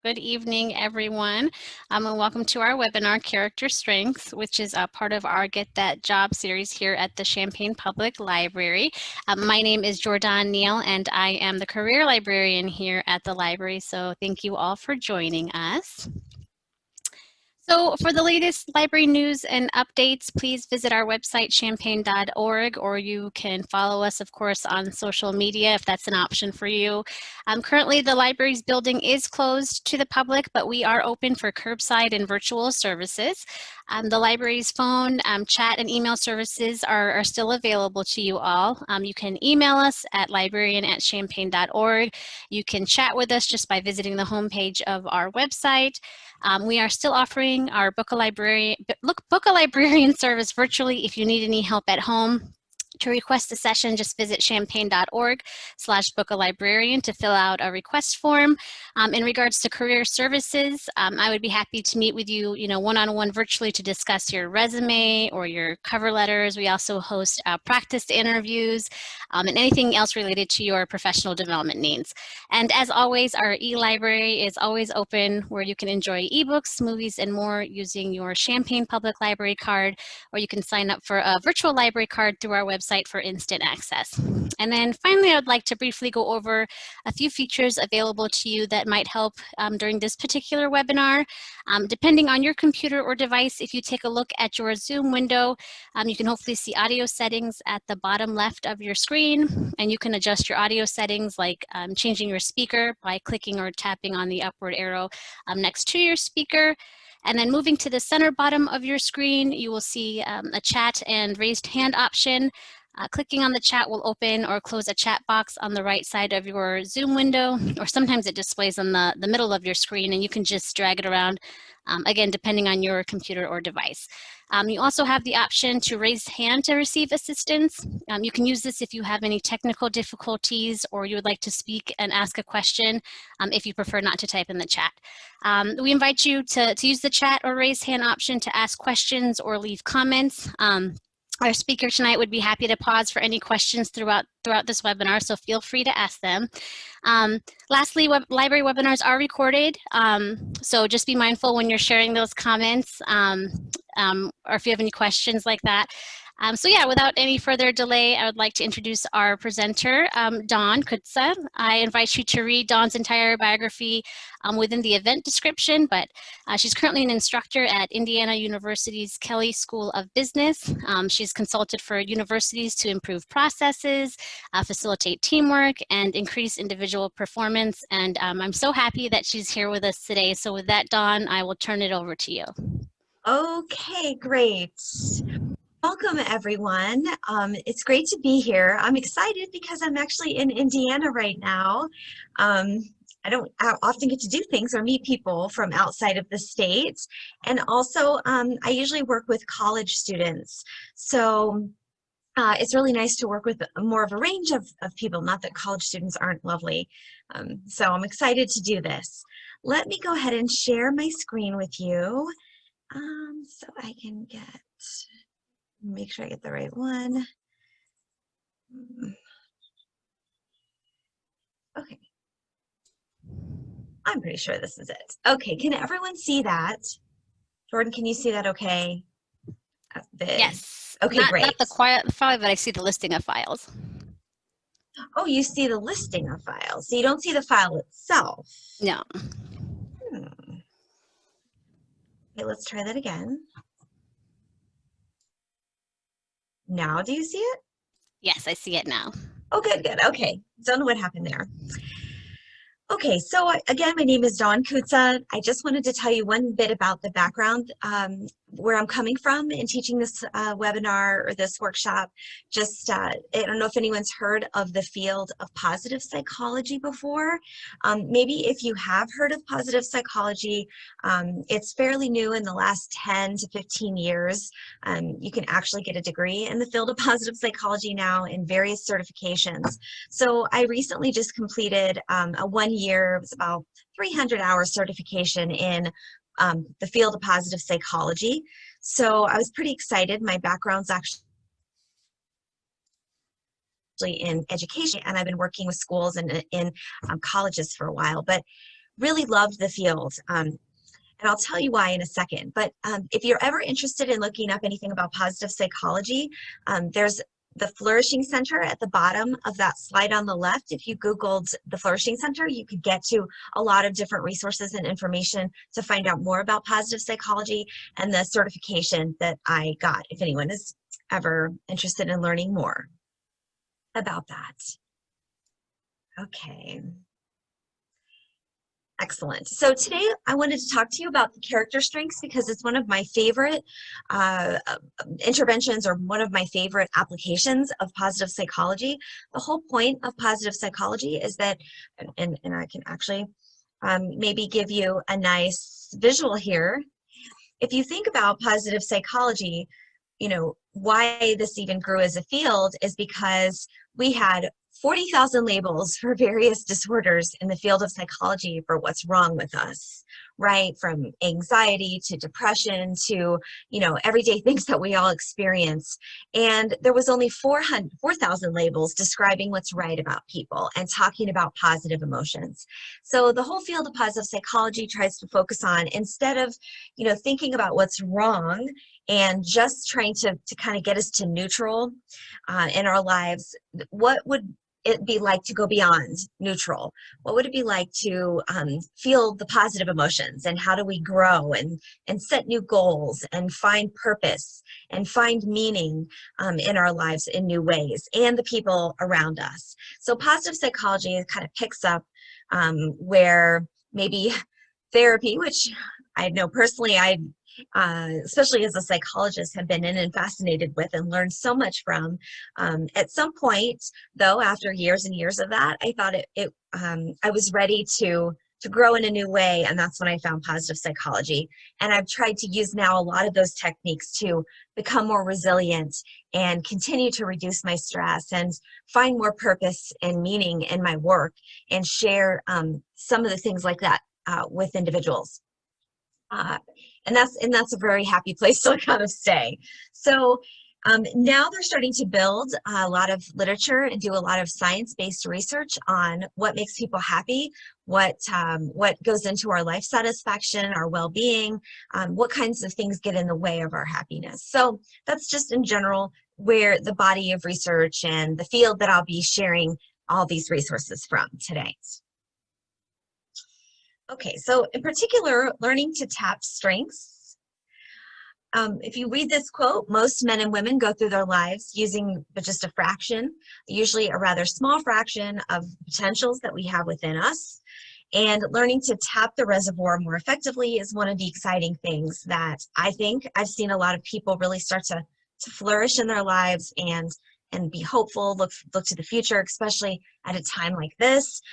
Good evening, everyone, and welcome to our webinar, Character Strengths, which is a part of our Get That Job series here at the Champaign Public Library. My name is Jordan Neal, and I am the career librarian here at the library, so thank you all for joining us. So for the latest library news and updates, please visit our website, champaign.org, or you can follow us, of course, on social media if that's an option for you. Currently, the library's building is closed to the public, but we are open for curbside and virtual services. The library's phone, chat, and email services are still available to you all. You can email us at librarian@champaign.org. You can chat with us just by visiting the homepage of our website. We are still offering our Book a Librarian service virtually if you need any help at home. To request a session, just visit champaign.org/bookalibrarian to fill out a request form. In regards to career services, I would be happy to meet with you, one-on-one virtually to discuss your resume or your cover letters. We also host practice interviews and anything else related to your professional development needs. And as always, our e-library is always open where you can enjoy ebooks, movies, and more using your Champaign Public Library card, or you can sign up for a virtual library card through our website for instant access. And then finally, I would like to briefly go over a few features available to you that might help during this particular webinar. Depending on your computer or device, if you take a look at your Zoom window, you can hopefully see audio settings at the bottom left of your screen, and you can adjust your audio settings like changing your speaker by clicking or tapping on the upward arrow next to your speaker. And then moving to the center bottom of your screen, you will see a chat and raised hand option. Clicking on the chat will open or close a chat box on the right side of your Zoom window, or sometimes it displays on the middle of your screen, and you can just drag it around, again, depending on your computer or device. You also have the option to raise hand to receive assistance. You can use this if you have any technical difficulties or you would like to speak and ask a question if you prefer not to type in the chat. We invite you to use the chat or raise hand option to ask questions or leave comments. Our speaker tonight would be happy to pause for any questions throughout this webinar, so feel free to ask them. Lastly, library webinars are recorded, so just be mindful when you're sharing those comments or if you have any questions like that. So yeah, without any further delay, I would like to introduce our presenter, Dawn Kutza. I invite you to read Dawn's entire biography within the event description, but she's currently an instructor at Indiana University's Kelley School of Business. She's consulted for universities to improve processes, facilitate teamwork, and increase individual performance. And I'm so happy that she's here with us today. So with that, Dawn, I will turn it over to you. Okay, great. Welcome, everyone. It's great to be here. I'm excited because I'm actually in Indiana right now. I don't often get to do things or meet people from outside of the state. And also, I usually work with college students. So it's really nice to work with more of a range of people, not that college students aren't lovely. So I'm excited to do this. Let me go ahead and share my screen with you so I can make sure I get the right one. Okay. I'm pretty sure this is it. Okay, can everyone see that? Jordan, can you see that okay? Yes. Okay, great. Not the quiet file, but I see the listing of files. Oh, you see the listing of files. So you don't see the file itself. No. Okay, let's try that again. Now, do you see it? Yes, I see it now. Oh, good, good. Okay, don't know what happened there. Okay, so again, my name is Dawn Kutza. I just wanted to tell you one bit about the background where I'm coming from in teaching this webinar or this workshop. Just, I don't know if anyone's heard of the field of positive psychology before. Maybe if you have heard of positive psychology, it's fairly new in the last 10 to 15 years. You can actually get a degree in the field of positive psychology now in various certifications. So I recently just completed a 1 year, it was about 300-hour certification in the field of positive psychology. So I was pretty excited. My background's actually in education, and I've been working with schools and in colleges for a while. But really loved the field. And I'll tell you why in a second. But if you're ever interested in looking up anything about positive psychology, there's the Flourishing Center at the bottom of that slide on the left. If you Googled the Flourishing Center, you could get to a lot of different resources and information to find out more about positive psychology and the certification that I got, if anyone is ever interested in learning more about that. Okay. Excellent. So today I wanted to talk to you about the character strengths because it's one of my favorite interventions or one of my favorite applications of positive psychology. The whole point of positive psychology is that, and I can actually maybe give you a nice visual here. If you think about positive psychology, you know, why this even grew as a field is because we had 40,000 labels for various disorders in the field of psychology for what's wrong with us, right? From anxiety to depression to, you know, everyday things that we all experience. And there was only 4,000 labels describing what's right about people and talking about positive emotions. So the whole field of positive psychology tries to focus on, instead of, you know, thinking about what's wrong and just trying to kind of get us to neutral in our lives, what would it be like to go beyond neutral? What would it be like to feel the positive emotions, and how do we grow and set new goals and find purpose and find meaning in our lives in new ways and the people around us? So positive psychology kind of picks up where maybe therapy, which I know personally especially as a psychologist, have been in and fascinated with and learned so much from. At some point, though, after years and years of that, I thought I was ready to grow in a new way, and that's when I found positive psychology. And I've tried to use now a lot of those techniques to become more resilient and continue to reduce my stress and find more purpose and meaning in my work and share some of the things like that with individuals. And that's a very happy place to kind of stay. So now they're starting to build a lot of literature and do a lot of science-based research on what makes people happy, what goes into our life satisfaction, our well-being, what kinds of things get in the way of our happiness. So that's just in general where the body of research and the field that I'll be sharing all these resources from today. Okay, so in particular, learning to tap strengths. If you read this quote, most men and women go through their lives using but just a fraction, usually a rather small fraction of potentials that we have within us. And learning to tap the reservoir more effectively is one of the exciting things that I think I've seen a lot of people really start to flourish in their lives and be hopeful, look to the future, especially at a time like this.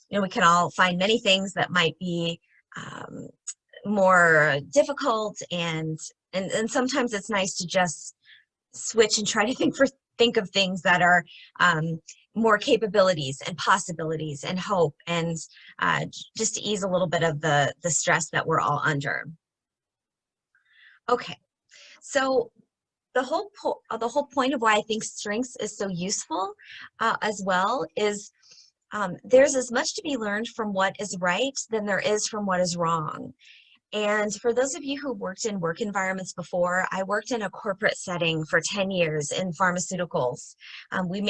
You know, we can all find many things that might be more difficult, and sometimes it's nice to just switch and try to think of things that are more capabilities and possibilities and hope, and just to ease a little bit of the stress that we're all under. Okay, so the whole point of why I think strengths is so useful as well is there's as much to be learned from what is right than there is from what is wrong. And for those of you who worked in work environments before, I worked in a corporate setting for 10 years in pharmaceuticals. We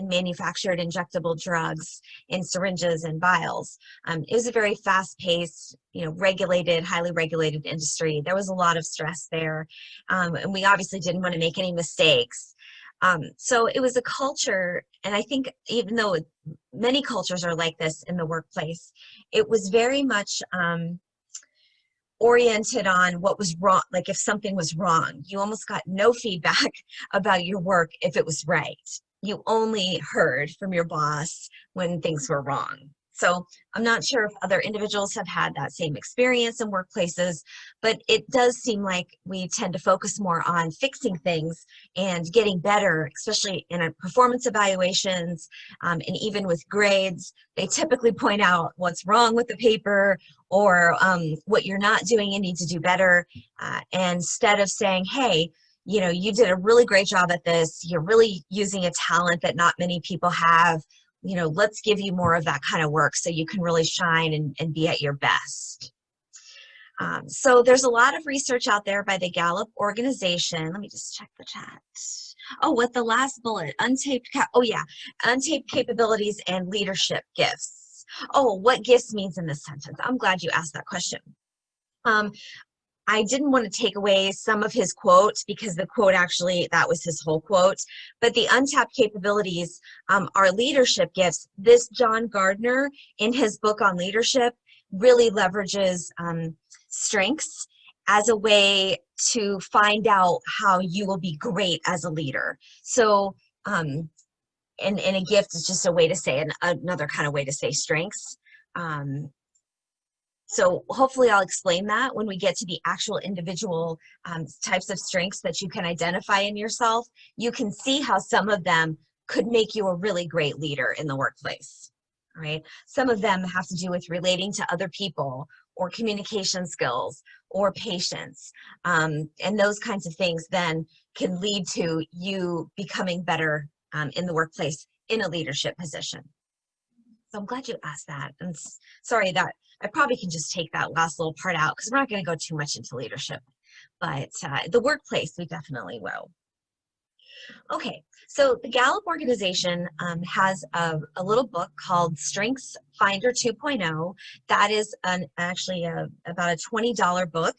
manufactured injectable drugs in syringes and vials. It was a very fast-paced, regulated, highly regulated industry. There was a lot of stress there, and we obviously didn't want to make any mistakes. So it was a culture, and I think even though many cultures are like this in the workplace, it was very much oriented on what was wrong. Like if something was wrong, you almost got no feedback about your work if it was right. You only heard from your boss when things were wrong. So I'm not sure if other individuals have had that same experience in workplaces, but it does seem like we tend to focus more on fixing things and getting better, especially in our performance evaluations, and even with grades. They typically point out what's wrong with the paper or what you're not doing and need to do better, instead of saying, hey, you did a really great job at this. You're really using a talent that not many people have. let's give you more of that kind of work so you can really shine and be at your best. So there's a lot of research out there by the Gallup organization. Let me just check the chat. Oh, what the last bullet, untaped capabilities and leadership gifts. Oh, what gifts means in this sentence. I'm glad you asked that question. I didn't want to take away some of his quotes because the quote actually, that was his whole quote, but the untapped capabilities are leadership gifts. This John Gardner in his book on leadership really leverages strengths as a way to find out how you will be great as a leader. So, and a gift is just a way to say, another kind of way to say strengths. So hopefully I'll explain that when we get to the actual individual types of strengths that you can identify in yourself. You can see how some of them could make you a really great leader in the workplace, right? Some of them have to do with relating to other people or communication skills or patience. And those kinds of things then can lead to you becoming better in the workplace in a leadership position. So I'm glad you asked that. And sorry that I probably can just take that last little part out because we're not going to go too much into leadership, but the workplace, we definitely will. Okay, so the Gallup organization has a little book called Strengths Finder 2.0. That is actually about a $20 book.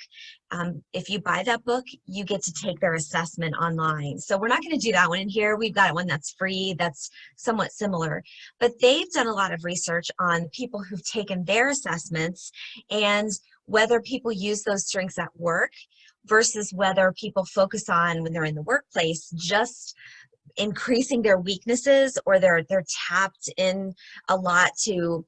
If you buy that book, you get to take their assessment online. So we're not going to do that one in here. We've got one that's free, that's somewhat similar. But they've done a lot of research on people who've taken their assessments and whether people use those strengths at work versus whether people focus on, when they're in the workplace, just increasing their weaknesses, or they're tapped in a lot to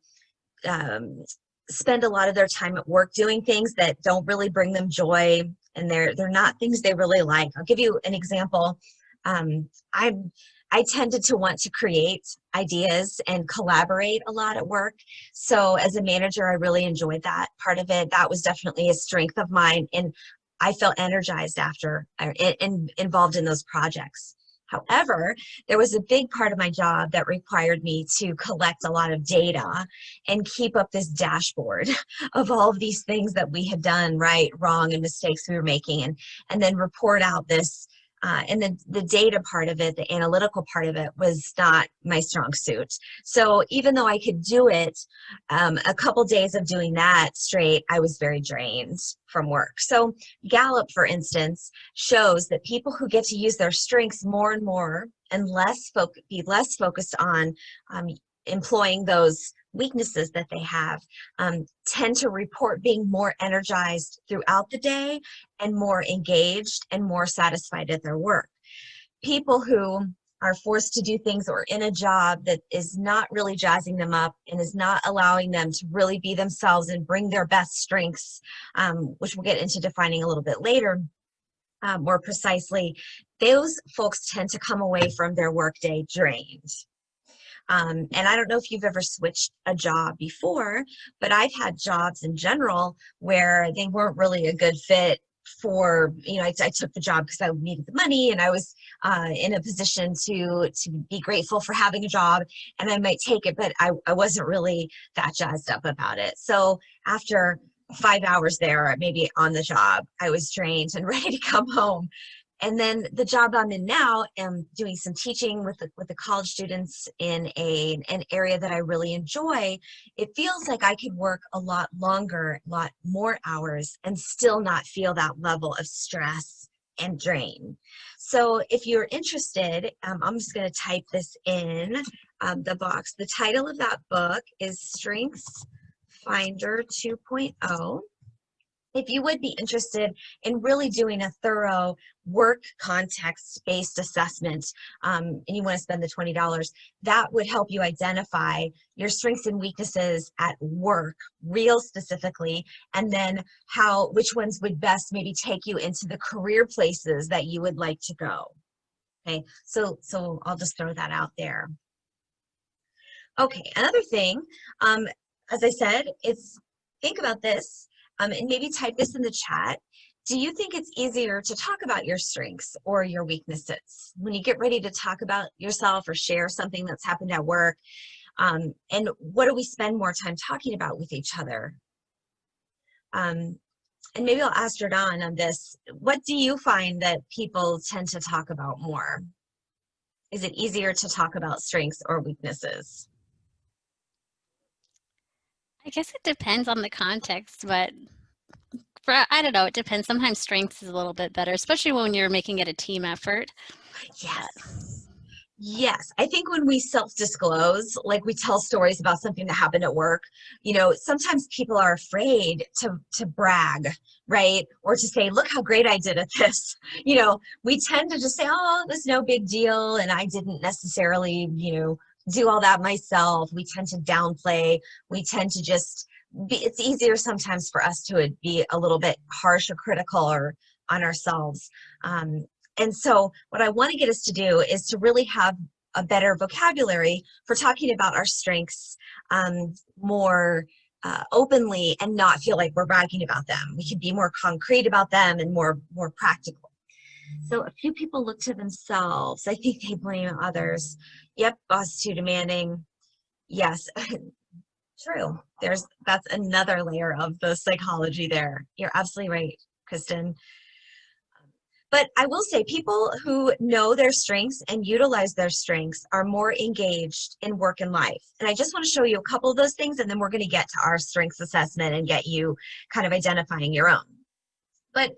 spend a lot of their time at work doing things that don't really bring them joy, and they're not things they really like. I'll give you an example. I tended to want to create ideas and collaborate a lot at work. So as a manager, I really enjoyed that part of it. That was definitely a strength of mine, and I felt energized after and involved in those projects. However, there was a big part of my job that required me to collect a lot of data and keep up this dashboard of all of these things that we had done right, wrong, and mistakes we were making, and then report out this. And then the data part of it, the analytical part of it, was not my strong suit. So even though I could do it, a couple days of doing that straight, I was very drained from work. So Gallup, for instance, shows that people who get to use their strengths more and more and be less focused on employing those weaknesses that they have tend to report being more energized throughout the day and more engaged and more satisfied at their work. People who are forced to do things or in a job that is not really jazzing them up and is not allowing them to really be themselves and bring their best strengths, which we'll get into defining a little bit later, more precisely, those folks tend to come away from their workday drained. And I don't know if you've ever switched a job before, but I've had jobs in general where they weren't really a good fit for, I took the job because I needed the money and I was in a position to be grateful for having a job, and I might take it, but I wasn't really that jazzed up about it. So after 5 hours there, maybe on the job, I was drained and ready to come home. And then the job I'm in now, I'm doing some teaching with the college students in an area that I really enjoy. It feels like I could work a lot longer, a lot more hours, and still not feel that level of stress and drain. So if you're interested, I'm just going to type this in the box. The title of that book is Strengths Finder 2.0. If you would be interested in really doing a thorough work context-based assessment, and you want to spend the $20, that would help you identify your strengths and weaknesses at work, real specifically, and then which ones would best maybe take you into the career places that you would like to go. Okay, so I'll just throw that out there. Okay, another thing, as I said, think about this. And maybe type this in the chat. Do you think it's easier to talk about your strengths or your weaknesses? When you get ready to talk about yourself or share something that's happened at work, And what do we spend more time talking about with each other? And maybe I'll ask Jordan on this. What do you find that people tend to talk about more? Is it easier to talk about strengths or weaknesses? I guess it depends on the context, but I don't know, it depends. Sometimes strengths is a little bit better, especially when you're making it a team effort. Yes. Yes. I think when we self-disclose, like we tell stories about something that happened at work, sometimes people are afraid to brag, right? Or to say, look how great I did at this. We tend to just say, oh, it was no big deal. And I didn't necessarily, do all that myself. We tend to downplay. We tend to just it's easier sometimes for us to be a little bit harsh or critical or on ourselves. And so what I want to get us to do is to really have a better vocabulary for talking about our strengths more openly and not feel like we're bragging about them. We can be more concrete about them and more practical. So a few people look to themselves. I think they blame others. Yep, boss is too demanding. Yes, true. That's another layer of the psychology there. You're absolutely right, Kristen. But I will say people who know their strengths and utilize their strengths are more engaged in work and life. And I just want to show you a couple of those things, and then we're going to get to our strengths assessment and get you kind of identifying your own. But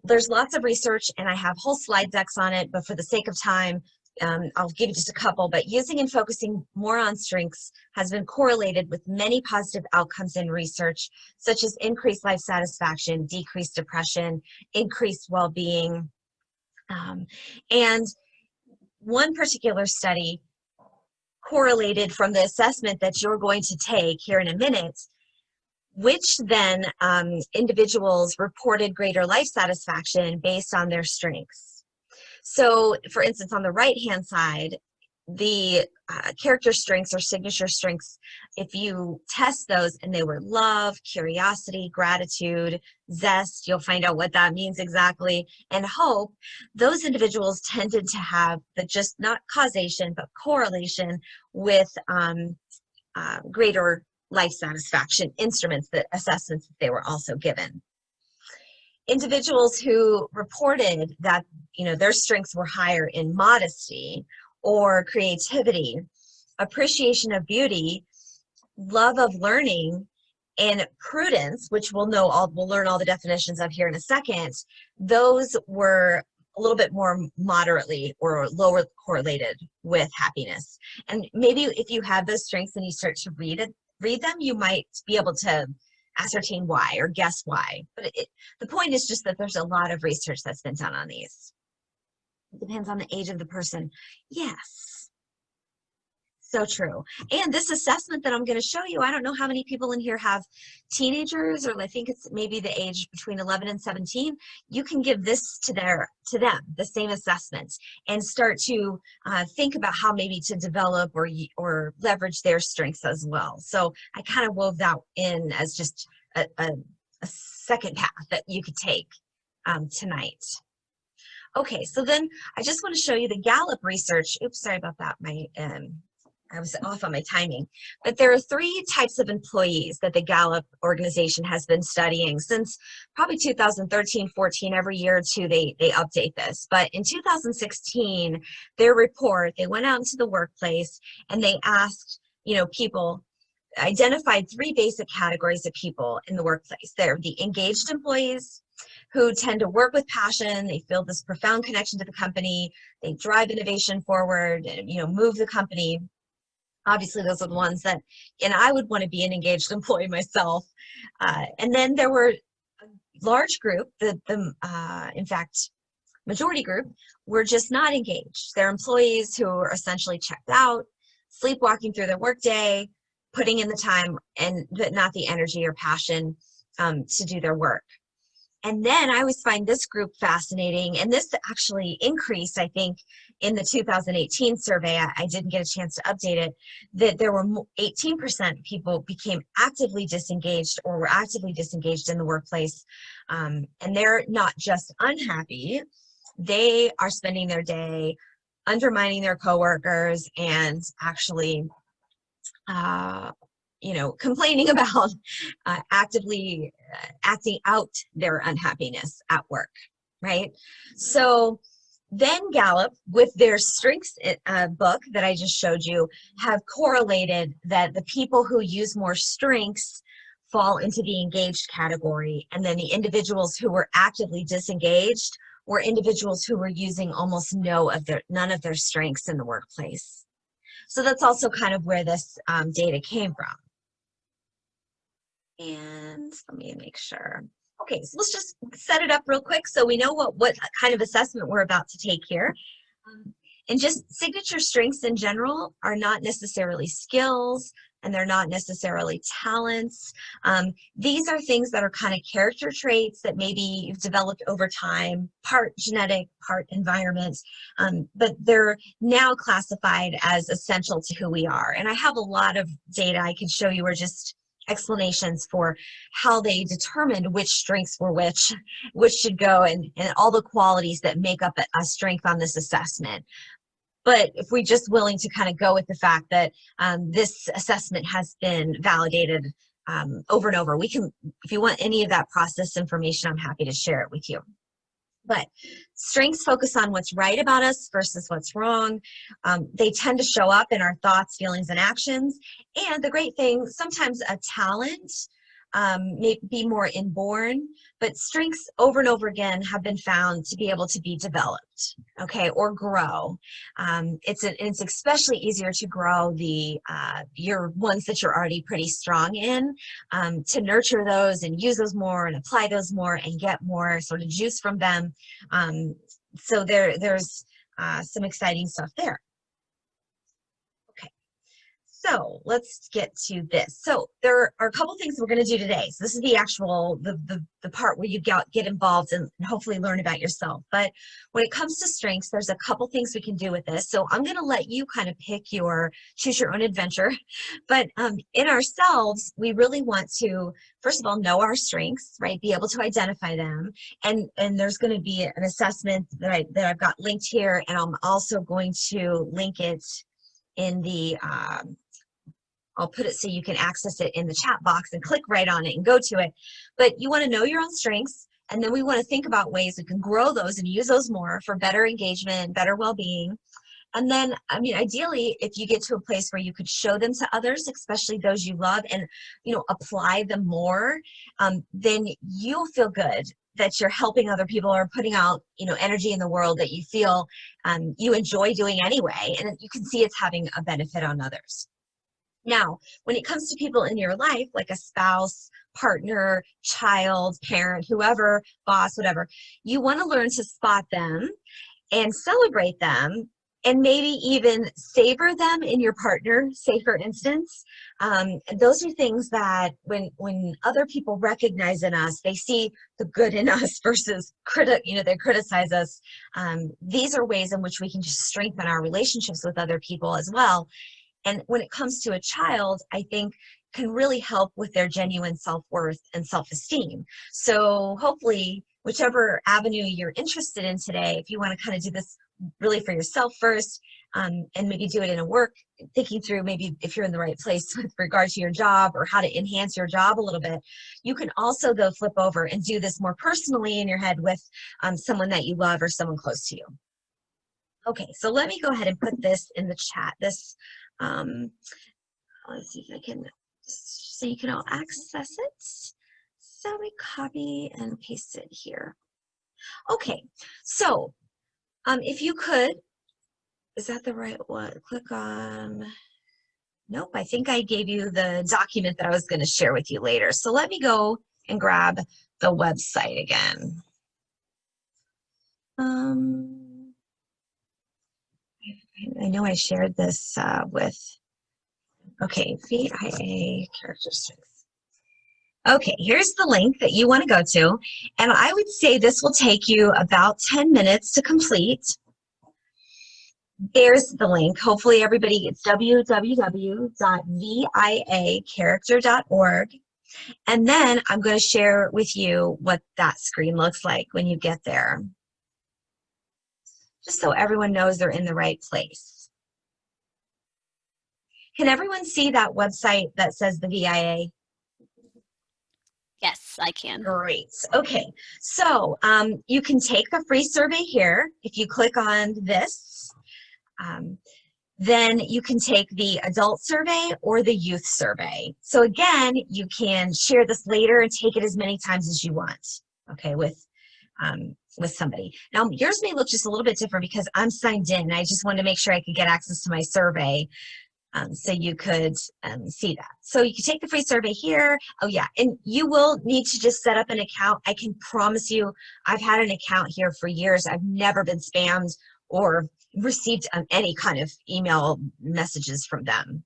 there's lots of research, and I have whole slide decks on it, but for the sake of time, I'll give you just a couple, but using and focusing more on strengths has been correlated with many positive outcomes in research, such as increased life satisfaction, decreased depression, increased well-being. And one particular study correlated from the assessment that you're going to take here in a minute, which then individuals reported greater life satisfaction based on their strengths. So, for instance, on the right-hand side, the character strengths or signature strengths, if you test those and they were love, curiosity, gratitude, zest, you'll find out what that means exactly, and hope, those individuals tended to have just not causation, but correlation with greater life satisfaction assessments that they were also given. Individuals who reported that their strengths were higher in modesty or creativity, appreciation of beauty, love of learning, and prudence, which we'll learn all the definitions of here in a second, those were a little bit more moderately or lower correlated with happiness. And maybe if you have those strengths and you start to read them, you might be able to ascertain why or guess why. But the point is just that there's a lot of research that's been done on these. It depends on the age of the person. Yes, so true. And this assessment that I'm going to show you, I don't know how many people in here have teenagers, or I think it's maybe the age between 11 and 17. You can give this to them, the same assessment, and start to think about how maybe to develop or leverage their strengths as well. So I kind of wove that in as just a second path that you could take tonight. Okay, so then I just want to show you the Gallup research. Oops, sorry about that. I was off on my timing. But there are 3 types of employees that the Gallup organization has been studying since probably 2013, 14. Every year or two, they update this. But in 2016, their report, they went out into the workplace and they asked, people, identified 3 basic categories of people in the workplace. They're the engaged employees, who tend to work with passion. They feel this profound connection to the company. They drive innovation forward and, move the company. Obviously, those are the ones that, and I would want to be an engaged employee myself. And then there were a large group, in fact, majority group, were just not engaged. They're employees who are essentially checked out, sleepwalking through their workday, putting in the time but not the energy or passion to do their work. And then I always find this group fascinating, and this actually increased, I think, in the 2018 survey. I didn't get a chance to update it, that there were 18% people became actively disengaged or were actively disengaged in the workplace. And they're not just unhappy, they are spending their day undermining their coworkers and actually complaining about actively acting out their unhappiness at work, right? So then Gallup, with their strengths book that I just showed you, have correlated that the people who use more strengths fall into the engaged category, and then the individuals who were actively disengaged were individuals who were using almost none of their strengths in the workplace. So that's also kind of where this data came from. And let me make sure. Okay, so let's just set it up real quick so we know what kind of assessment we're about to take here. And just signature strengths in general are not necessarily skills, and they're not necessarily talents. These are things that are kind of character traits that maybe you've developed over time, part genetic, part environment, but they're now classified as essential to who we are. And I have a lot of data I can show you, or just explanations for how they determined which strengths were which should go, and all the qualities that make up a strength on this assessment. But if we're just willing to kind of go with the fact that this assessment has been validated over and over, we can, if you want any of that process information, I'm happy to share it with you. But strengths focus on what's right about us versus what's wrong. They tend to show up in our thoughts, feelings, and actions. And the great thing, sometimes a talent may be more inborn, but strengths over and over again have been found to be able to be developed, okay, or grow. It's especially easier to grow your ones that you're already pretty strong in, to nurture those and use those more and apply those more and get more sort of juice from them. So there's some exciting stuff there. So let's get to this. So there are a couple things we're going to do today. So this is the actual, the part where you get involved and hopefully learn about yourself. But when it comes to strengths, there's a couple things we can do with this. So I'm going to let you kind of choose your own adventure. But in ourselves, we really want to, first of all, know our strengths, right? Be able to identify them. And there's going to be an assessment that I've got linked here. And I'm also going to link it in the, I'll put it so you can access it in the chat box and click right on it and go to it. But you want to know your own strengths, and then we want to think about ways we can grow those and use those more for better engagement, better well-being. And then, I mean, ideally, if you get to a place where you could show them to others, especially those you love, and, apply them more, then you'll feel good that you're helping other people or putting out, energy in the world that you feel you enjoy doing anyway. And you can see it's having a benefit on others. Now, when it comes to people in your life, like a spouse, partner, child, parent, whoever, boss, whatever, you want to learn to spot them and celebrate them, and maybe even savor them in your partner, say for instance. Those are things that when other people recognize in us, they see the good in us versus they criticize us. These are ways in which we can just strengthen our relationships with other people as well. And when it comes to a child, I think can really help with their genuine self-worth and self-esteem. So hopefully, whichever avenue you're interested in today, if you want to kind of do this really for yourself first, and maybe do it in a work, thinking through maybe if you're in the right place with regard to your job or how to enhance your job a little bit, you can also though flip over and do this more personally in your head with someone that you love or someone close to you. Okay, so let me go ahead and put this in the chat. Let's see if I can, so you can all access it. So we copy and paste it here. Okay, so if you could, is that the right one? Click on, nope, I think I gave you the document that I was going to share with you later. So let me go and grab the website again. I know I shared this with, okay, VIA character strengths. Okay, here's the link that you want to go to. And I would say this will take you about 10 minutes to complete. There's the link. Hopefully everybody, it's www.viacharacter.org. And then I'm going to share with you what that screen looks like when you get there, just so everyone knows they're in the right place. Can everyone see that website that says the VIA? Yes, I can. Great. Okay, so you can take the free survey here. If you click on this, then you can take the adult survey or the youth survey. So again, you can share this later and take it as many times as you want, okay, with somebody. Now, yours may look just a little bit different because I'm signed in. I just wanted to make sure I could get access to my survey. So you could see that. So you can take the free survey here. Oh yeah, and you will need to just set up an account. I can promise you, I've had an account here for years. I've never been spammed or received any kind of email messages from them.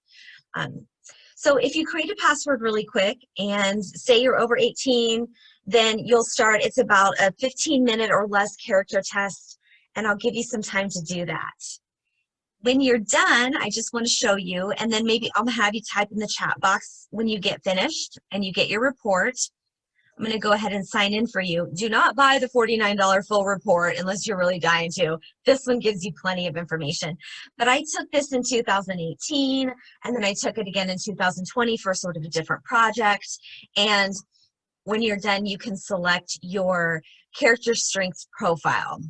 So if you create a password really quick and say you're over 18, then you'll start, it's about a 15-minute or less character test, and I'll give you some time to do that. When you're done, I just want to show you, and then maybe I'll have you type in the chat box when you get finished and you get your report. I'm going to go ahead and sign in for you. Do not buy the $49 full report unless you're really dying to. This one gives you plenty of information. But I took this in 2018, and then I took it again in 2020 for sort of a different project. And when you're done, you can select your character strengths profile.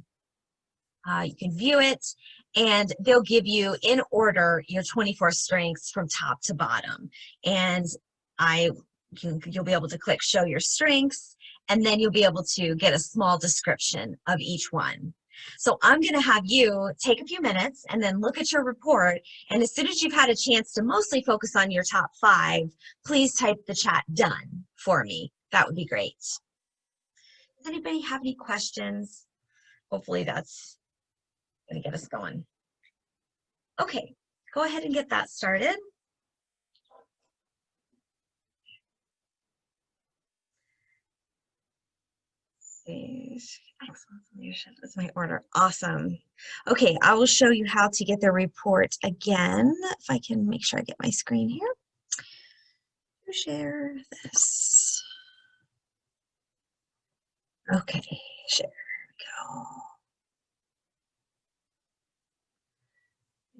You can view it, and they'll give you in order your 24 strengths from top to bottom. And you'll be able to click show your strengths, and then you'll be able to get a small description of each one. So I'm going to have you take a few minutes and then look at your report, and as soon as you've had a chance to mostly focus on your top 5, please type the chat done for me. That would be great. Does anybody have any questions? Hopefully that's going to get us going. Okay, go ahead and get that started. Excellent leadership is my order. Awesome. Okay, I will show you how to get the report again. If I can make sure I get my screen here. Share this. Okay, share. Go.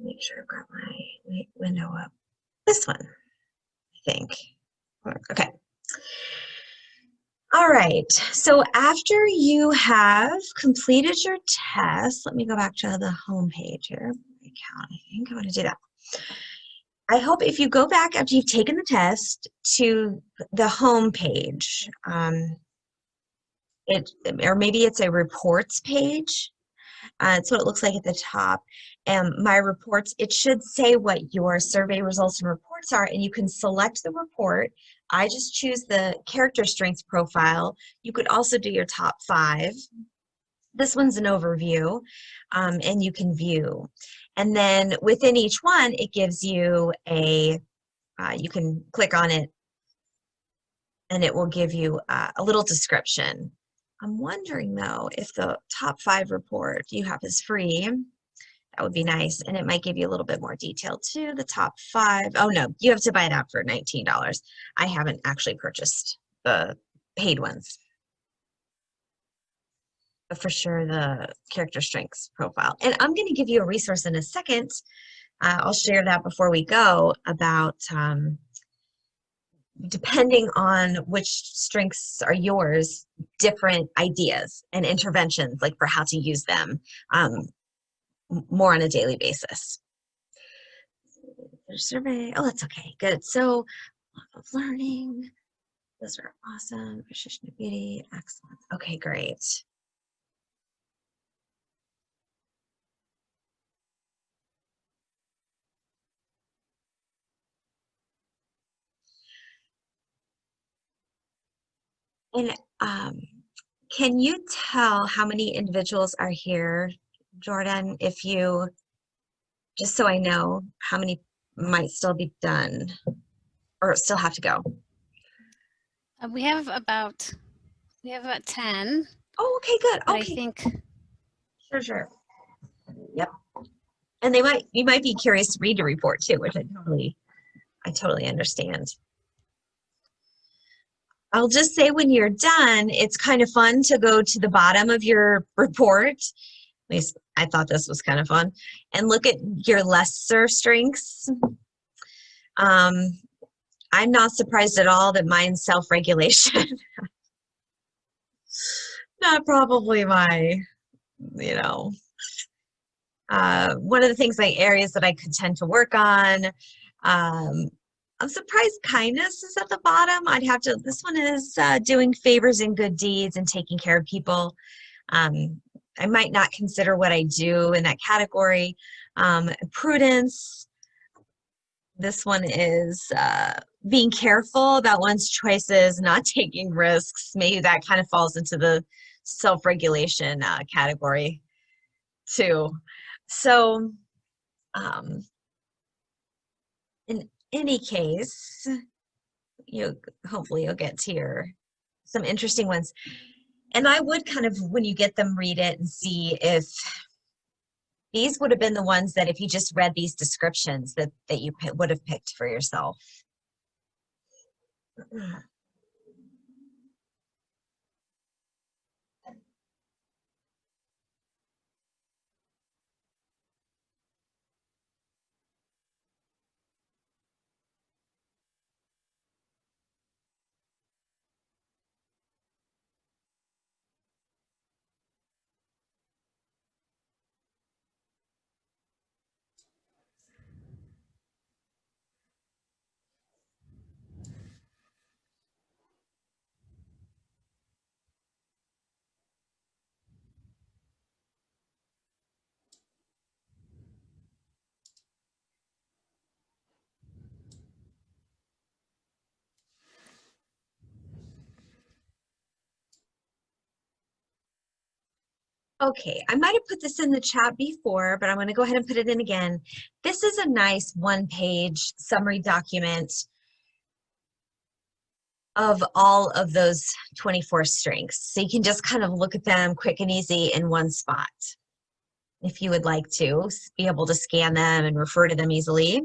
Make sure I've got my window up. This one, I think. Okay. All right, so after you have completed your test, let me go back to the home page here. I think I want to do that. I hope if you go back after you've taken the test to the home page, or maybe it's a reports page. It's what it looks like at the top. And my reports, it should say what your survey results and reports are, and you can select the report. I just choose the character strengths profile. You could also do your top 5. This one's an overview, and you can view. And then within each one, it gives you you can click on it, and it will give you a little description. I'm wondering though, if the top 5 report you have is free, that would be nice. And it might give you a little bit more detail too. The top 5, oh no, you have to buy it out for $19. I haven't actually purchased the paid ones. But for sure the character strengths profile. And I'm gonna give you a resource in a second. I'll share that before we go about depending on which strengths are yours, different ideas and interventions, like for how to use them more on a daily basis. Survey, oh, that's okay, good. So, of learning, those are awesome. Precision of beauty, excellent. Okay, great. And can you tell how many individuals are here, Jordan, if you, just so I know how many might still be done or still have to go? We have about 10. Oh, okay, good. But Okay. I think. Sure. Yep. And you might be curious to read the report too, which I totally understand. I'll just say when you're done, it's kind of fun to go to the bottom of your report. At least I thought this was kind of fun. And look at your lesser strengths. I'm not surprised at all that mine's self-regulation. Not probably my, you know, one of the things, like areas that I could tend to work on. I'm surprised kindness is at the bottom. I'd have to, this one is doing favors and good deeds and taking care of people. I might not consider what I do in that category. Prudence. This one is being careful about one's choices, not taking risks. Maybe that kind of falls into the self-regulation category too. So in any case, hopefully you'll get to some interesting ones. And I would kind of, when you get them, read it and see if these would have been the ones that if you just read these descriptions that you would have picked for yourself. Okay, I might have put this in the chat before, but I'm going to go ahead and put it in again. This is a nice one-page summary document of all of those 24 strengths. So you can just kind of look at them quick and easy in one spot. If you would like to be able to scan them and refer to them easily.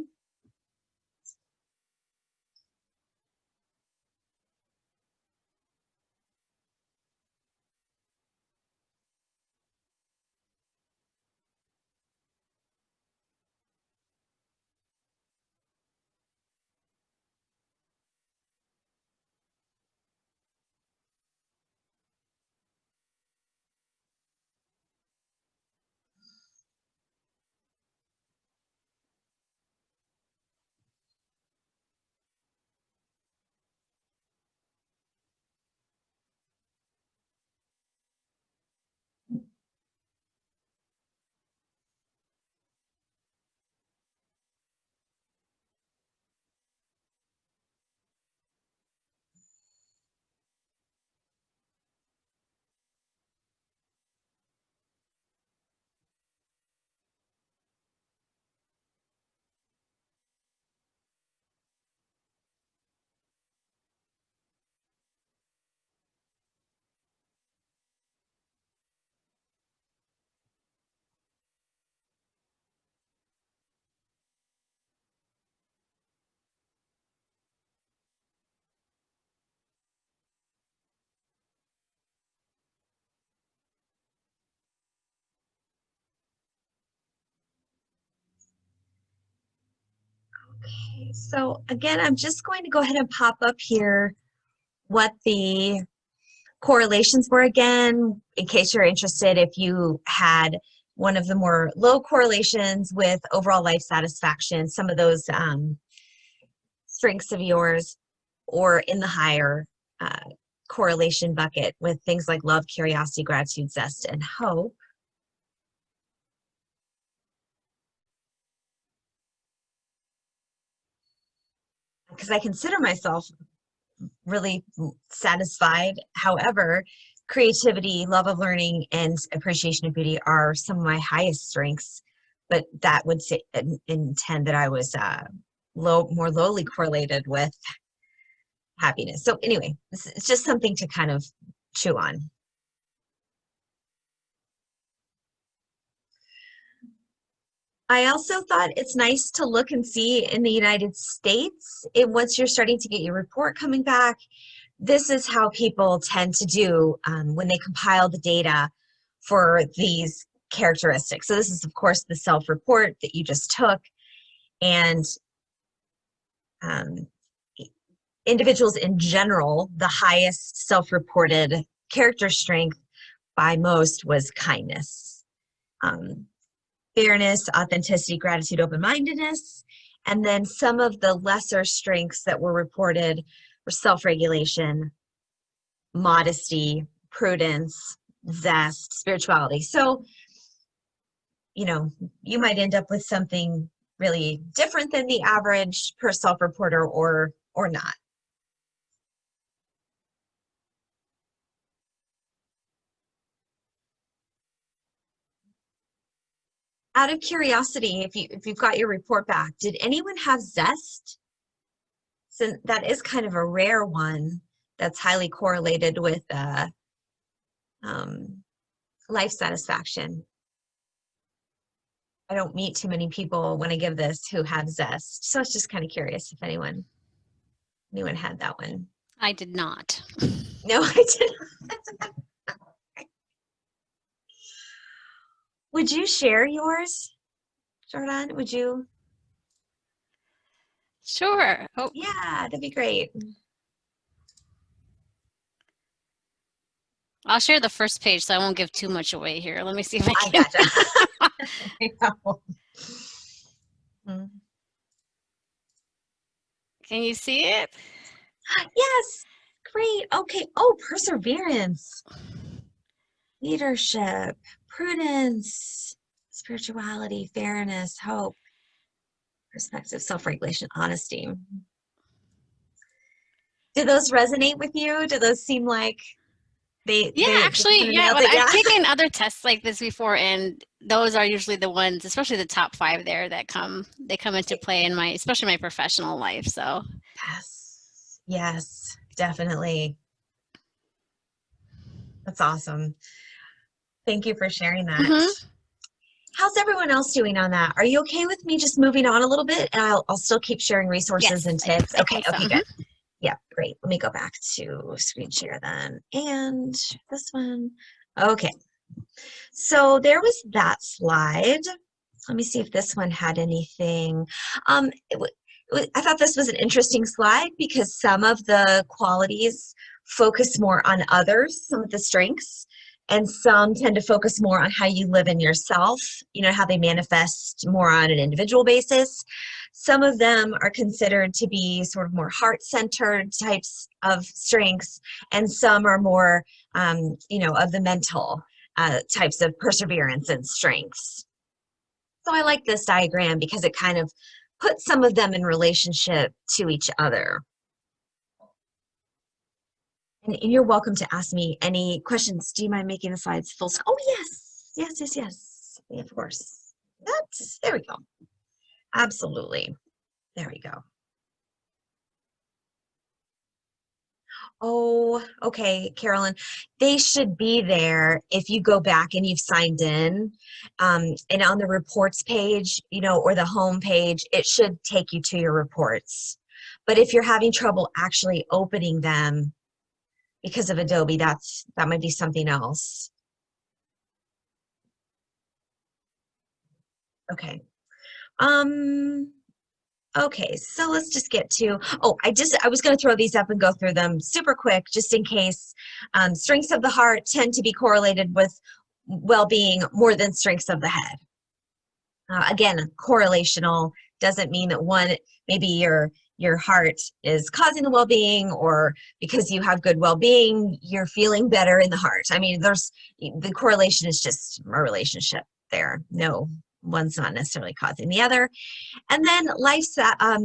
Okay, so again, I'm just going to go ahead and pop up here what the correlations were again, in case you're interested, if you had one of the more low correlations with overall life satisfaction, some of those strengths of yours, or in the higher correlation bucket with things like love, curiosity, gratitude, zest, and hope. Because I consider myself really satisfied. However, creativity, love of learning, and appreciation of beauty are some of my highest strengths, but that would intend that I was more lowly correlated with happiness. So anyway, it's just something to kind of chew on. I also thought it's nice to look and see in the United States, once you're starting to get your report coming back, this is how people tend to do when they compile the data for these characteristics. So this is, of course, the self-report that you just took. And um, individuals in general, the highest self-reported character strength by most was kindness, fairness, authenticity, gratitude, open-mindedness. And then some of the lesser strengths that were reported were self-regulation, modesty, prudence, zest, spirituality. So, you know, you might end up with something really different than the average per self-reporter or not. Out of curiosity, if you've got your report back, did anyone have zest? So that is kind of a rare one that's highly correlated with life satisfaction. I don't meet too many people when I give this who have zest. So I was just kind of curious if anyone had that one. I did not. No, I didn't. Would you share yours, Jordan? Would you? Sure. Oh, Yeah, that'd be great. I'll share the first page so I won't give too much away here. Let me see if I I can. gotcha. Mm. Can you see it? Yes, great. Okay. Oh, perseverance, leadership, prudence, spirituality, fairness, hope, perspective, self-regulation, honesty. Do those resonate with you? Do those seem like they Actually, kind of yeah, nailed but it? I've Yeah. taken other tests like this before, and those are usually the ones, especially the top 5 there, that come into play in my, especially my professional life. So Yes. Yes, definitely. That's awesome. Thank you for sharing that. How's everyone else doing on that? Are you okay with me just moving on a little bit? And I'll still keep sharing resources yes, and tips. I Okay, think so. okay, good. Yeah, great. Let me go back to screen share then. And this one. Okay. So there was that slide. Let me see if this one had anything. I thought this was an interesting slide because some of the qualities focus more on others, some of the strengths, and some tend to focus more on how you live in yourself, you know, how they manifest more on an individual basis. Some of them are considered to be sort of more heart-centered types of strengths, and some are more, you know, of the mental types of perseverance and strengths. So I like this diagram because it kind of puts some of them in relationship to each other. And you're welcome to ask me any questions. Do you mind making the slides full screen? Oh, yes. Yes, yes, yes. Yeah, of course. There we go. Absolutely. There we go. Oh, okay, Carolyn. They should be there if you go back and you've signed in. And on the reports page, you know, or the home page, it should take you to your reports. But if you're having trouble actually opening them because of Adobe, that might be something else. Okay. Okay, so let's just get to, I was going to throw these up and go through them super quick, just in case. Strengths of the heart tend to be correlated with well-being more than strengths of the head. Again, correlational doesn't mean that maybe your heart is causing the well-being, or because you have good well-being, you're feeling better in the heart. I mean, the correlation is just a relationship there. No, one's not necessarily causing the other. And then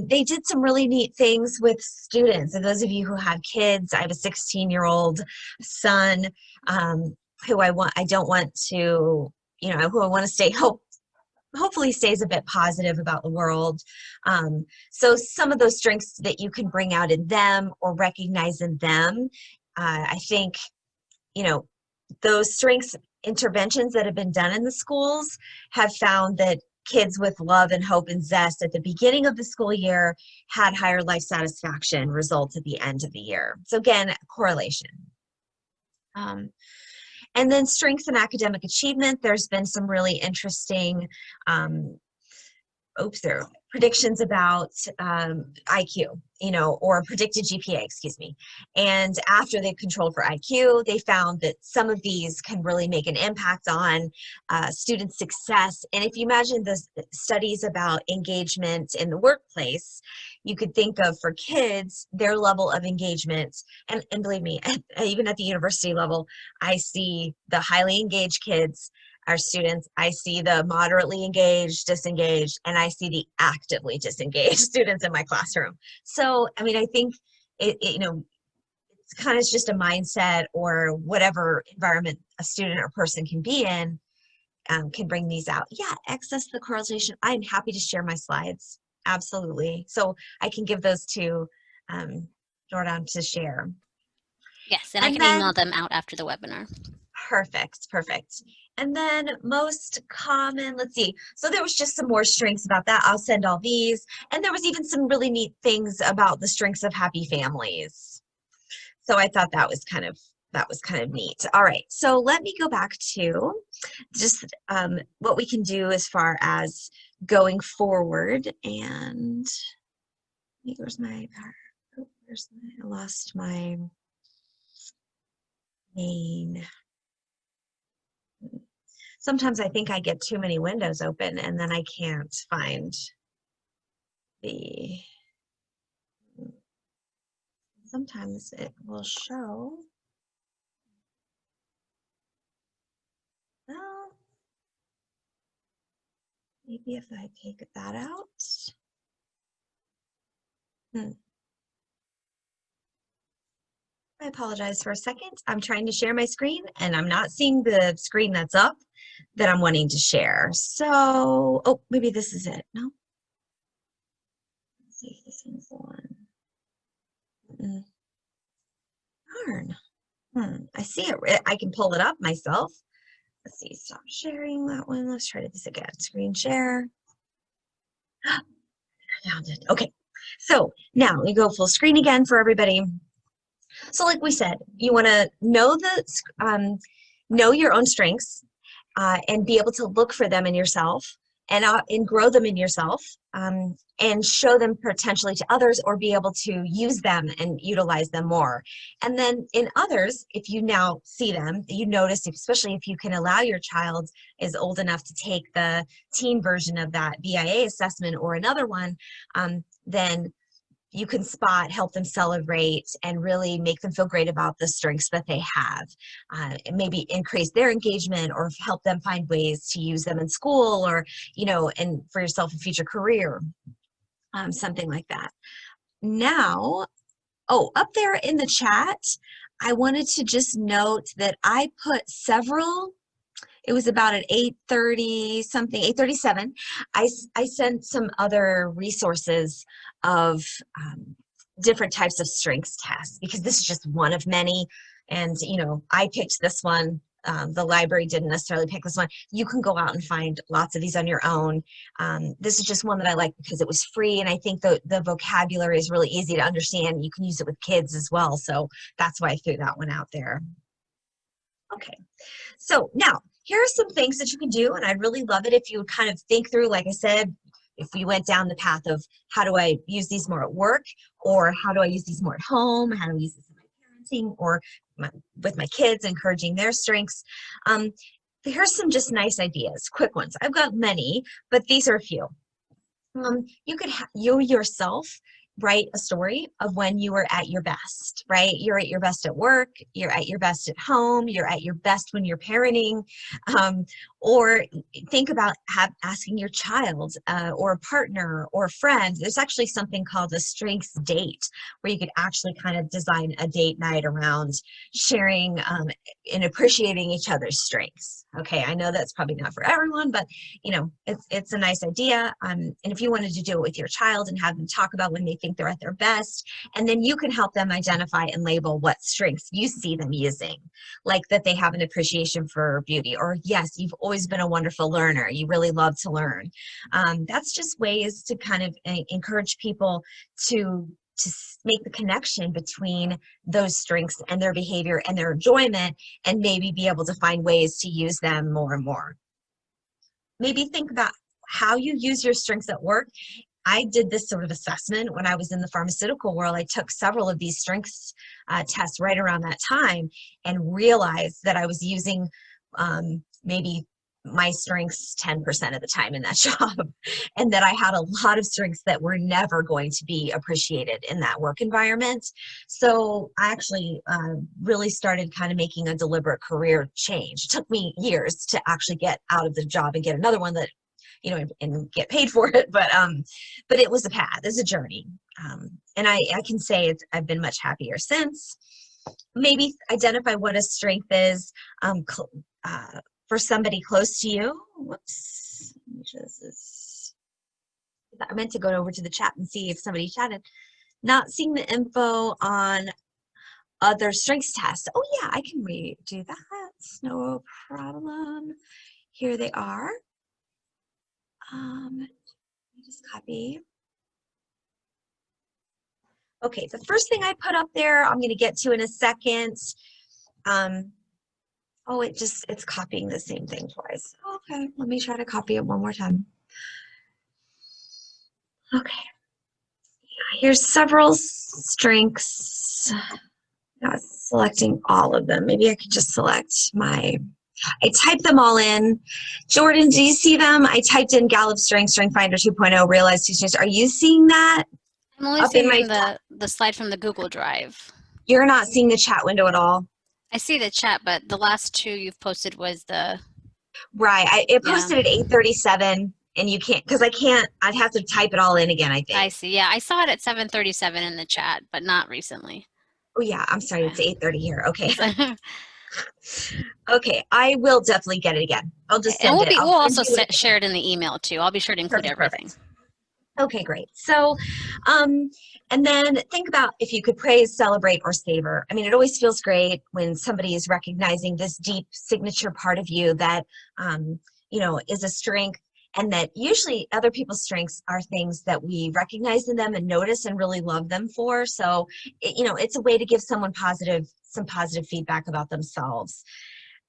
they did some really neat things with students. And those of you who have kids, I have a 16-year-old son who I don't want to, you know, who I want to hopefully stays a bit positive about the world. So some of those strengths that you can bring out in them or recognize in them, I think, you know, those strengths interventions that have been done in the schools have found that kids with love and hope and zest at the beginning of the school year had higher life satisfaction results at the end of the year. So again, correlation. And then strengths and academic achievement, there's been some really interesting, predictions about IQ, or predicted GPA, excuse me. And after they controlled for IQ, they found that some of these can really make an impact on student success. And if you imagine the studies about engagement in the workplace, you could think of for kids, their level of engagement, and believe me, even at the university level, I see the highly engaged kids, our students, I see the moderately engaged, disengaged, and I see the actively disengaged students in my classroom. So, I mean, I think it's kind of just a mindset, or whatever environment a student or person can be in can bring these out. Yeah, access the correlation. I'm happy to share my slides. Absolutely. So I can give those to Jordan to share. Yes, and I can email them out after the webinar. Perfect. And then most common, let's see. So there was just some more strengths about that. I'll send all these. And there was even some really neat things about the strengths of happy families. So I thought that was kind of neat. All right, so let me go back to just what we can do as far as going forward. And I lost my main. Sometimes I think I get too many windows open and then I can't find sometimes it will show. Well, maybe if I take that out. I apologize for a second. I'm trying to share my screen and I'm not seeing the screen that's up that I'm wanting to share. So, oh, maybe this is it. No? Let's see if this one's the one. Darn. I see it. I can pull it up myself. Let's see. Stop sharing that one. Let's try this again. Screen share. I found it. Okay. So now we go full screen again for everybody. So like we said, you want to know your own strengths and be able to look for them in yourself and grow them in yourself and show them potentially to others, or be able to use them and utilize them more. And then in others, if you now see them, you notice, especially if you can allow your child is old enough to take the teen version of that BIA assessment or another one, then you can help them celebrate, and really make them feel great about the strengths that they have. Maybe increase their engagement, or help them find ways to use them in school, or, and for yourself, a future career, something like that. Now, up there in the chat, I wanted to just note that I put several. It was about at 8:30 something, 8:37. I sent some other resources of different types of strengths tests, because this is just one of many. And, I picked this one. The library didn't necessarily pick this one. You can go out and find lots of these on your own. This is just one that I like because it was free, and I think the vocabulary is really easy to understand. You can use it with kids as well. So that's why I threw that one out there. Okay, so now here are some things that you can do, and I'd really love it if you would kind of think through, like I said, if we went down the path of how do I use these more at work, or how do I use these more at home, how do I use this in my parenting, or with my kids, encouraging their strengths. Here's some just nice ideas, quick ones. I've got many, but these are a few. You could you yourself write a story of when you were at your best, right? You're at your best at work, you're at your best at home, you're at your best when you're parenting, or think about asking your child or a partner or a friend. There's actually something called a strengths date, where you could actually kind of design a date night around sharing and appreciating each other's strengths. Okay, I know that's probably not for everyone, but it's a nice idea. And if you wanted to do it with your child and have them talk about when they think they're at their best, and then you can help them identify and label what strengths you see them using, like that they have an appreciation for beauty, or yes, you've always been a wonderful learner, you really love to learn. That's just ways to kind of encourage people to make the connection between those strengths and their behavior and their enjoyment, and maybe be able to find ways to use them more and more. Maybe think about how you use your strengths at work I did this sort of assessment when I was in the pharmaceutical world. I took several of these strengths tests right around that time and realized that I was using maybe my strengths 10% of the time in that job, and that I had a lot of strengths that were never going to be appreciated in that work environment. So I actually really started kind of making a deliberate career change. It took me years to actually get out of the job and get another one that, you know, and get paid for it. But it was a path, it's a journey. And I can say I've been much happier since. Maybe identify what a strength is for somebody close to you. Whoops. I meant to go over to the chat and see if somebody chatted. Not seeing the info on other strengths tests. Oh yeah, I can redo that. No problem. Here they are. Let me just copy. Okay, the first thing I put up there, I'm going to get to in a second. Oh, it's copying the same thing twice. Okay, let me try to copy it one more time. Okay, here's several strengths. Not selecting all of them. Maybe I could just select I typed them all in. Jordan, do you see them? I typed in Gallup Strength Finder 2.0, realized two strengths. Are you seeing that? I'm only seeing the slide from the Google Drive. You're not seeing the chat window at all? I see the chat, but the last two you've posted was the... Right, it posted at 8:37, and you can't, because I'd have to type it all in again, I think. I see, yeah, I saw it at 7:37 in the chat, but not recently. Oh yeah, I'm sorry, it's 8:30 here, okay. Okay, I will definitely get it again. I'll just send it. We'll also share it in the email too. I'll be sure to include everything. Perfect. Okay, great. So, and then think about if you could praise, celebrate, or savor. I mean, it always feels great when somebody is recognizing this deep signature part of you that, you know, is a strength, and that usually other people's strengths are things that we recognize in them and notice and really love them for. So, you know, it's a way to give someone some positive feedback about themselves.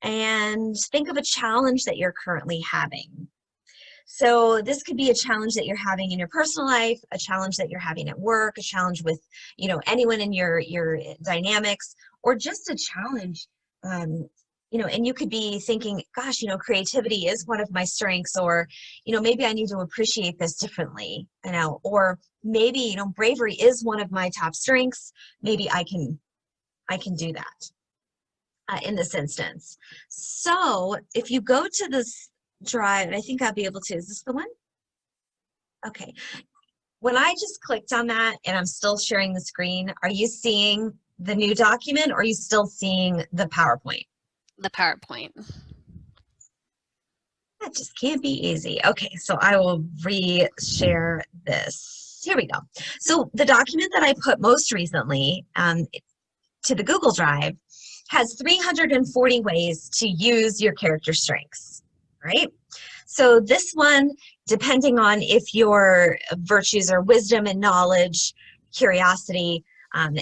And think of a challenge that you're currently having. So this could be a challenge that you're having in your personal life, a challenge that you're having at work, a challenge with, you know, anyone in your dynamics, or just a challenge, you know, and you could be thinking, gosh, you know, creativity is one of my strengths, or, you know, maybe I need to appreciate this differently, you know, or maybe, you know, bravery is one of my top strengths. Maybe I can do that in this instance. So if you go to this drive, and I think I'll be able to, is this the one? Okay. When I just clicked on that and I'm still sharing the screen, are you seeing the new document, or are you still seeing the PowerPoint? The PowerPoint. That just can't be easy. Okay, so I will re-share this. Here we go. So the document that I put most recently to the Google Drive has 340 ways to use your character strengths, right? So this one, depending on if your virtues are wisdom and knowledge, curiosity,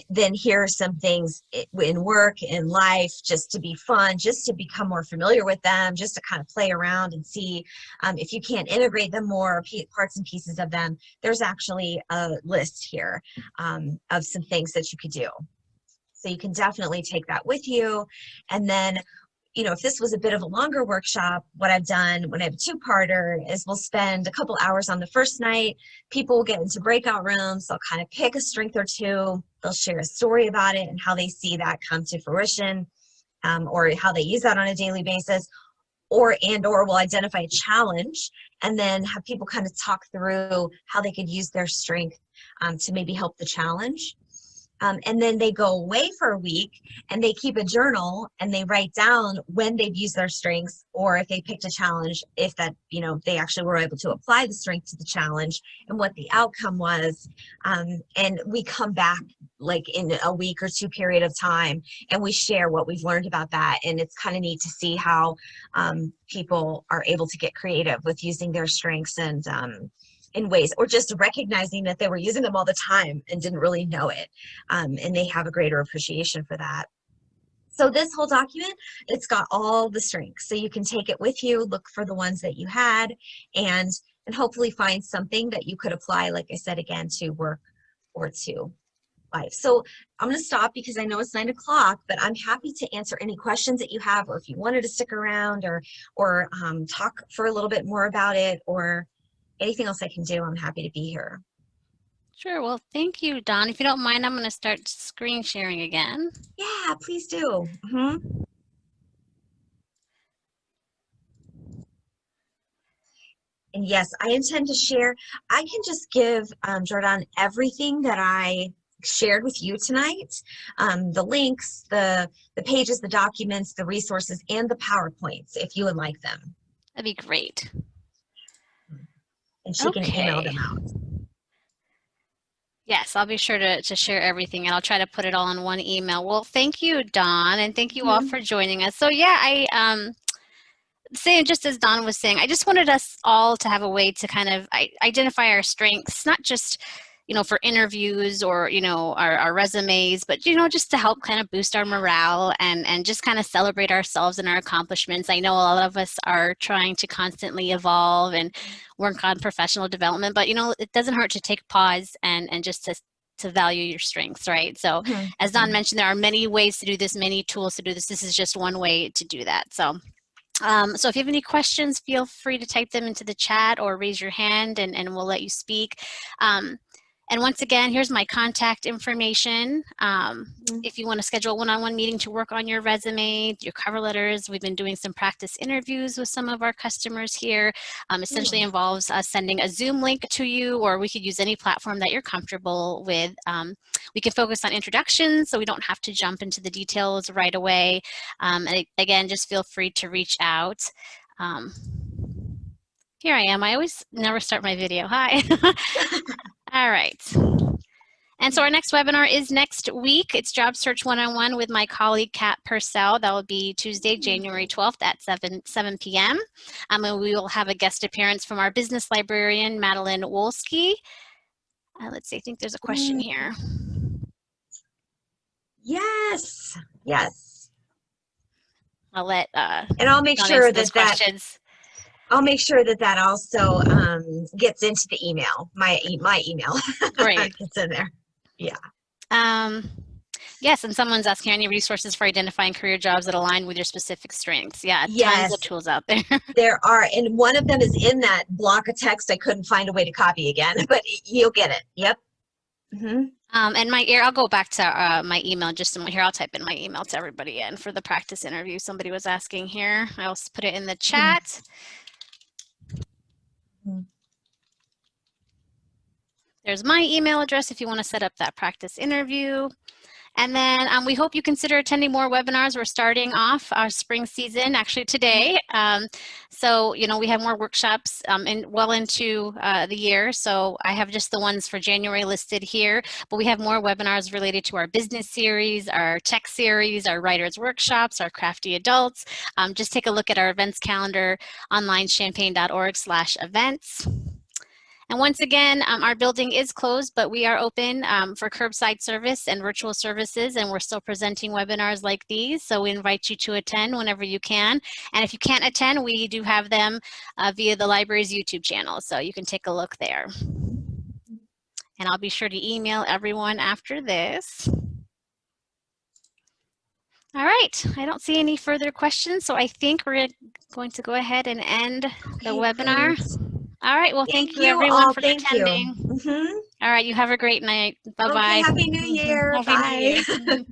then here are some things in work, in life, just to be fun, just to become more familiar with them, just to kind of play around and see if you can't integrate them more, parts and pieces of them. There's actually a list here of some things that you could do. So you can definitely take that with you. And then, you know, if this was a bit of a longer workshop, what I've done when I have a two-parter is we'll spend a couple hours on the first night. People will get into breakout rooms. They'll kind of pick a strength or two. They'll share a story about it and how they see that come to fruition, or how they use that on a daily basis. Or we'll identify a challenge and then have people kind of talk through how they could use their strength to maybe help the challenge. And then they go away for a week and they keep a journal and they write down when they've used their strengths, or if they picked a challenge, if that, you know, they actually were able to apply the strength to the challenge and what the outcome was. And we come back like in a week or two period of time and we share what we've learned about that. And it's kind of neat to see how people are able to get creative with using their strengths and in ways, or just recognizing that they were using them all the time and didn't really know it. And they have a greater appreciation for that. So this whole document, it's got all the strengths. So you can take it with you, look for the ones that you had, and and hopefully find something that you could apply, like I said, again, to work or to life. So I'm going to stop because I know it's 9 o'clock, but I'm happy to answer any questions that you have, or if you wanted to stick around or talk for a little bit more about it, or anything else I can do. I'm happy to be here. Sure. Well, thank you, Dawn. If you don't mind, I'm going to start screen sharing again. Yeah, please do. Mm-hmm. And yes, I intend to share. I can just give Jordan everything that I shared with you tonight, the links, the pages, the documents, the resources, and the PowerPoints, if you would like them. That'd be great. And she can email them out. Yes, I'll be sure to share everything, and I'll try to put it all in one email. Well, thank you, Dawn, and thank you all for joining us. So yeah, saying, just as Dawn was saying, I just wanted us all to have a way to kind of identify our strengths, not just, for interviews or, our resumes, but, just to help kind of boost our morale and just kind of celebrate ourselves and our accomplishments. I know a lot of us are trying to constantly evolve and work on professional development, but, it doesn't hurt to take pause and just to value your strengths, right? So as Dawn mentioned, there are many ways to do this, many tools to do this. This is just one way to do that. So if you have any questions, feel free to type them into the chat or raise your hand and we'll let you speak. And once again, here's my contact information. If you want to schedule a one-on-one meeting to work on your resume, your cover letters, we've been doing some practice interviews with some of our customers here. Essentially involves us sending a Zoom link to you, or we could use any platform that you're comfortable with. We can focus on introductions, so we don't have to jump into the details right away. And again, just feel free to reach out. Here I am. I always never start my video. Hi. All right. And so our next webinar is next week. It's Job Search 101 with my colleague, Kat Purcell. That will be Tuesday, January 12th at 7 p.m. And we will have a guest appearance from our business librarian, Madeline Wolski. Let's see, I think there's a question here. Yes, yes. I'll let and I'll make sure that questions. I'll make sure that also gets into the email, my email. Great. Gets in there. Yeah. Yes, and someone's asking any resources for identifying career jobs that align with your specific strengths. Yeah, yes. Tons of tools out there. There are, and one of them is in that block of text I couldn't find a way to copy again, but you'll get it. Yep. And I'll go back to my email just a moment here. I'll type in my email to everybody in for the practice interview. Somebody was asking here. I'll put it in the chat. There's my email address if you want to set up that practice interview. And then we hope you consider attending more webinars. We're starting off our spring season actually today. So, we have more workshops well into the year. So I have just the ones for January listed here, but we have more webinars related to our business series, our tech series, our writers workshops, our crafty adults. Just take a look at our events calendar, onlinechampaign.org/events. And once again, our building is closed, but we are open for curbside service and virtual services, and we're still presenting webinars like these. So we invite you to attend whenever you can. And if you can't attend, we do have them via the library's YouTube channel, so you can take a look there. And I'll be sure to email everyone after this. All right, I don't see any further questions, so I think we're going to go ahead and end the webinar. Great. All right, well, thank you everyone for attending. All right, you have a great night. Bye-bye. Okay, Happy New Year. Happy New Year.